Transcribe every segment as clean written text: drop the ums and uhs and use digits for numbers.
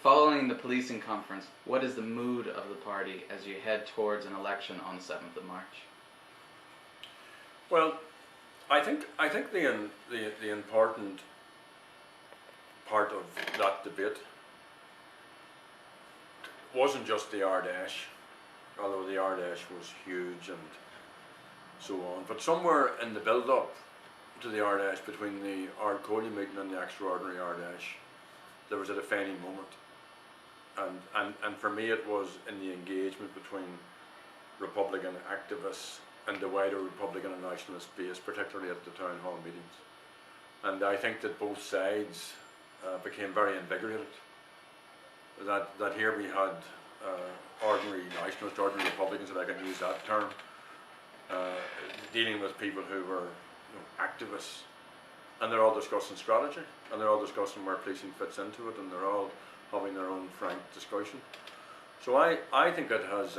Following the policing conference, what is the mood of the party as you head towards an election on the 7th of March? Well, I think the important part of that debate wasn't just the Ardash, although the Ardash was huge and so on, but somewhere in the build-up to the Ardash, between the Ardcoley meeting and the extraordinary Ardash, there was a defining moment. And for me it was in the engagement between Republican activists and the wider Republican and nationalist base, particularly at the town hall meetings. And I think that both sides became very invigorated. That here we had ordinary nationalists, ordinary Republicans, if I can use that term, dealing with people who were activists, and they're all discussing strategy, and they're all discussing where policing fits into it, and they're all having their own frank discussion. So I think it has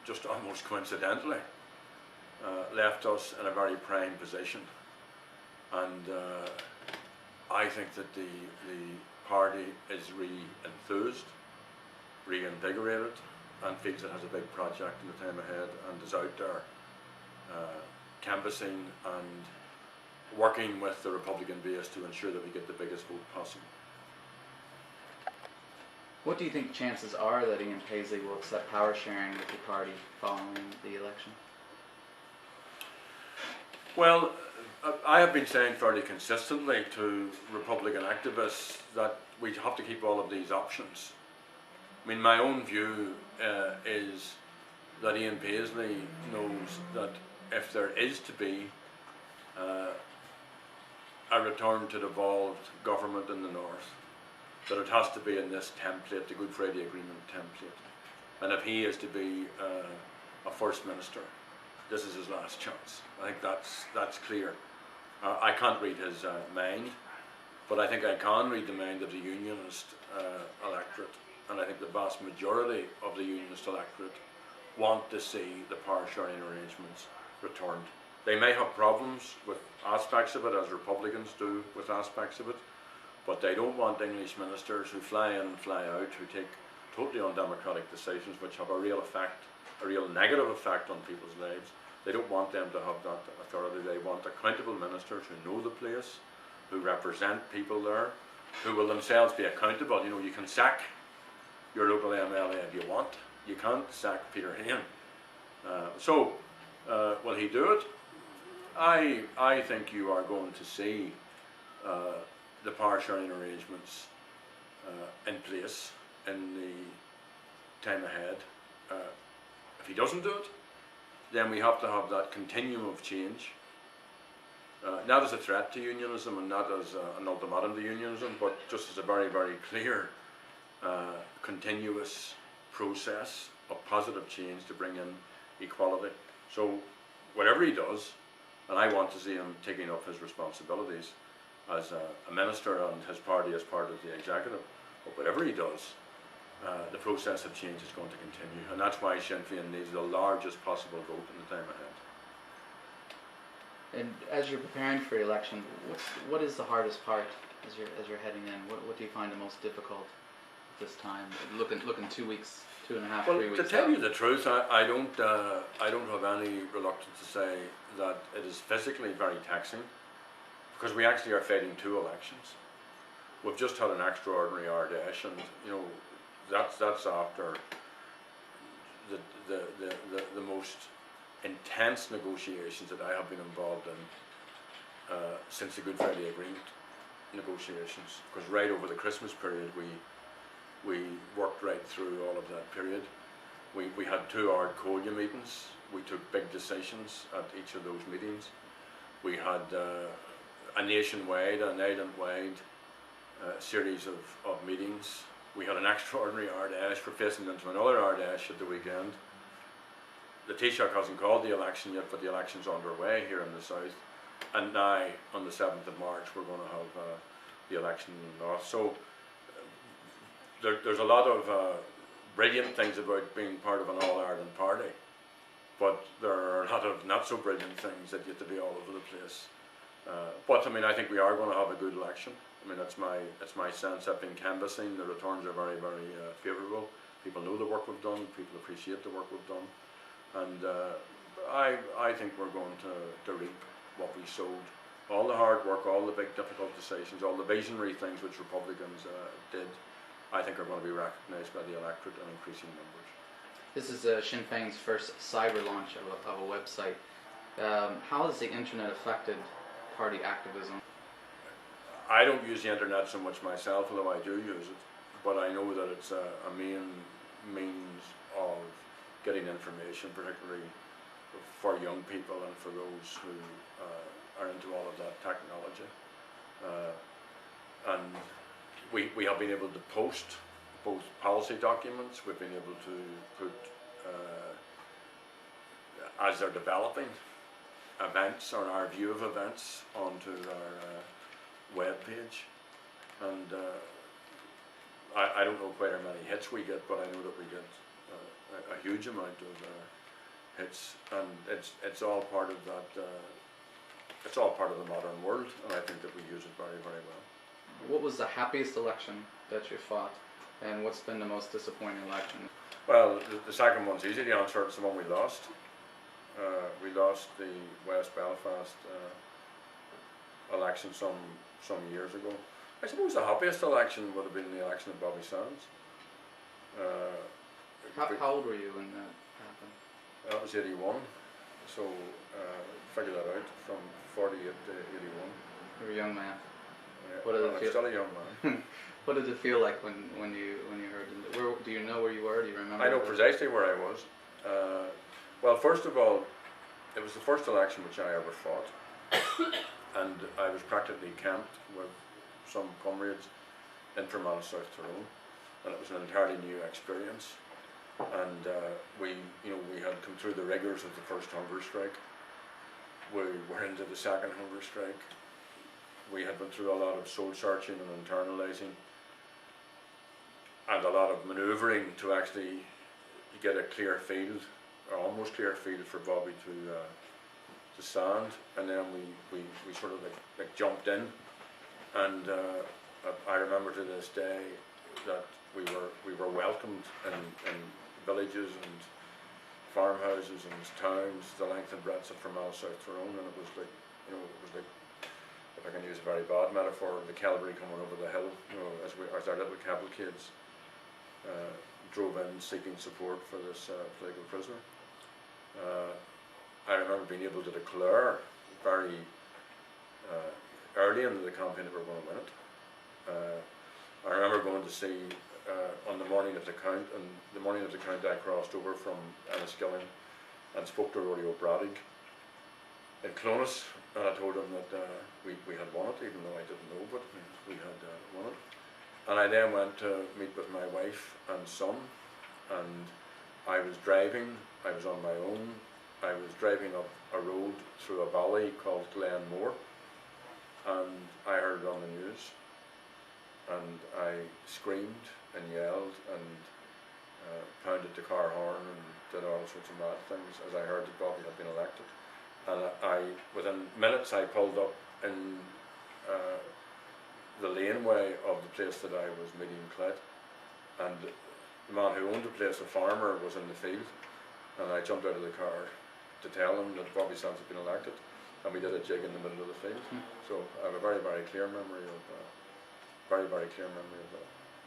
just almost coincidentally left us in a very prime position, and I think that the party is re-enthused, reinvigorated, and feels it has a big project in the time ahead, and is out there canvassing and working with the Republican base to ensure that we get the biggest vote possible. What do you think chances are that Ian Paisley will accept power sharing with the party following the election? Well, I have been saying fairly consistently to Republican activists that we have to keep all of these options. I mean, my own view is that Ian Paisley knows that if there is to be a return to devolved government in the north, that it has to be in this template, the Good Friday Agreement template. And if he is to be a First Minister, this is his last chance. I think that's clear. I can't read his mind, but I think I can read the mind of the Unionist electorate, and I think the vast majority of the Unionist electorate want to see the power sharing arrangements returned. They may have problems with aspects of it, as Republicans do with aspects of it, but they don't want English ministers who fly in and fly out, who take totally undemocratic decisions which have a real effect, a real negative effect on people's lives. They don't want them to have that authority. They want accountable ministers who know the place, who represent people there, who will themselves be accountable. You know, you can sack your local MLA if you want. You can't sack Peter Hain. Will he do it? I think you are going to see the power sharing arrangements in place in the time ahead. If he doesn't do it, then we have to have that continuum of change, not as a threat to unionism and not as an ultimatum to unionism, but just as a very, very clear continuous process of positive change to bring in equality. So whatever he does, and I want to see him taking up his responsibilities as a minister and his party as part of the executive, but whatever he does, the process of change is going to continue, and that's why Sinn Féin needs the largest possible vote in the time ahead. And as you're preparing for the election, what is the hardest part as you're heading in? What do you find the most difficult this time? Looking 2 weeks, 2.5, 3 weeks. To tell you the truth, I don't have any reluctance to say that it is physically very taxing, because we actually are fighting 2 elections. We've just had an extraordinary Ardash, and you know that's after the most intense negotiations that I have been involved in since the Good Friday Agreement negotiations. Because right over the Christmas period, we worked right through all of that period. We had 2 Ardcoley meetings. We took big decisions at each of those meetings. We had a nationwide, an island-wide series of meetings. We had an extraordinary Ardash. We're facing into another Ardash at the weekend. The Taoiseach hasn't called the election yet, but the election's underway here in the south. And now, on the 7th of March, we're going to have the election in the north. So there's a lot of brilliant things about being part of an All-Ireland party, but there are a lot of not so brilliant things that you have to be all over the place. But I mean, I think we are going to have a good election. I mean, that's my sense. I've been canvassing. The returns are very, very favourable. People know the work we've done. People appreciate the work we've done, and I think we're going to reap what we sowed. All the hard work, all the big difficult decisions, all the visionary things which Republicans did, I think are going to be recognised by the electorate in increasing numbers. This is Sinn Féin's first cyber launch of a website. How has the internet affected party activism? I don't use the internet so much myself, although I do use it, but I know that it's a main means of getting information, particularly for young people and for those who are into all of that technology. And we have been able to post both policy documents. We've been able to put, as they're developing, events or our view of events onto our web page. And I don't know quite how many hits we get, but I know that we get a huge amount of hits, and it's all part of that. It's all part of the modern world, and I think that we use it very, very well. What was the happiest election that you fought, and what's been the most disappointing election? Well, the second one's easy to answer. It's the one we lost. We lost the West Belfast election some years ago. I suppose the happiest election would have been the election of Bobby Sands. How old were you when that happened? That was 81, so figure that out, from 48 to 81. You were a young man. What did it feel? I'm still a young man. What did it feel like when you heard it? Do you know where you were? Do you remember? I know precisely where I was. Well, first of all, it was the first election which I ever fought, and I was practically camped with some comrades in Fermanagh, South Tyrone, and it was an entirely new experience. And we had come through the rigours of the first hunger strike. We were into the second hunger strike. We had been through a lot of soul searching and internalising, and a lot of manoeuvring to actually get a clear field, or almost clear field, for Bobby to stand. And then we sort of like jumped in, and I remember to this day that we were welcomed in villages and farmhouses and towns the length and breadth of Fermanagh, South Tyrone, and it was like, if I can use a very bad metaphor, the cavalry coming over the hill, as our little cavalcades drove in seeking support for this political prisoner. I remember being able to declare very early into the campaign that we were going to win it. I remember going to see on the morning of the count, and the morning of the count I crossed over from Enniskillen and spoke to Rory O'Bradick in Clones, and I told him that we had won it, even though I didn't know, but we had won it. And I then went to meet with my wife and son, and I was driving, I was on my own, I was driving up a road through a valley called Glenmore, and I heard it on the news, and I screamed and yelled and pounded the car horn and did all sorts of mad things as I heard that Bobby had been elected. And within minutes I pulled up in the laneway of the place that I was meeting Clyde, and the man who owned the place, a farmer, was in the field, and I jumped out of the car to tell him that Bobby Sands had been elected, and we did a jig in the middle of the field. So I have a very, very clear memory of that.